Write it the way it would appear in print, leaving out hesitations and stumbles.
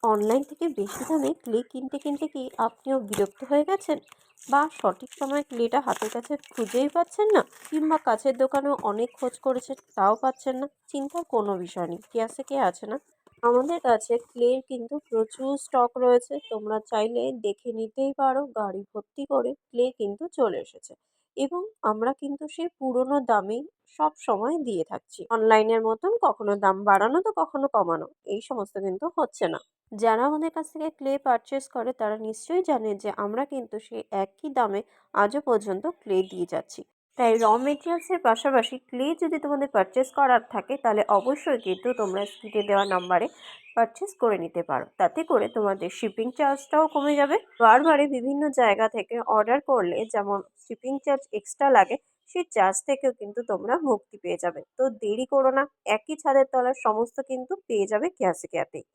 Online থেকে বেশি দামে ক্লে কিনতে কি আপনিও বিরক্ত হয়ে গেছেন? বা সঠিক সময়ে ক্লেটা হাতের কাছে খুঁজেই পাচ্ছেন না? কিংবা কাছের দোকানেও অনেক খোঁজ করেছেন তাও পাচ্ছেন না? চিন্তার কোনো বিষয় নেই। কেয়াসে কে আছে না? আমাদের কাছে ক্লের কিন্তু প্রচুর স্টক রয়েছে। তোমরা চাইলে দেখে নিতেই পারো। গাড়ি ভর্তি করে ক্লে কিন্তু চলে এসেছে। এবং আমরা কিন্তু সেই পুরোনো দামেই সবসময় দিয়ে থাকছি। অনলাইনের মতন কখনো দাম বাড়ানো তো কখনো কমানো, এই সমস্ত কিন্তু হচ্ছে না। যারা আমাদের কাছ থেকে ক্লে পারচেজ করে তারা নিশ্চয়ই জানে যে আমরা কিন্তু সেই একই দামে আজও পর্যন্ত ক্লে দিয়ে যাচ্ছি। তাই মেটেরিয়ালসের পাশাপাশি ক্লে যদি তোমাদের পারচেজ করার থাকে তাহলে অবশ্যই কিন্তু তোমরা স্ক্রিনে দেওয়া নাম্বারে পারচেজ করে নিতে পারো। তাতে করে তোমাদের শিপিং চার্জটাও কমে যাবে। বারবারে বিভিন্ন জায়গা থেকে অর্ডার করলে যেমন শিপিং চার্জ এক্সট্রা লাগে, সেই চার্জ থেকেও কিন্তু তোমরা মুক্তি পেয়ে যাবে। তো দেরি করো না, একই ছাদের তলার সমস্ত কিন্তু পেয়ে যাবে কেয়াসে কেয়াতেই।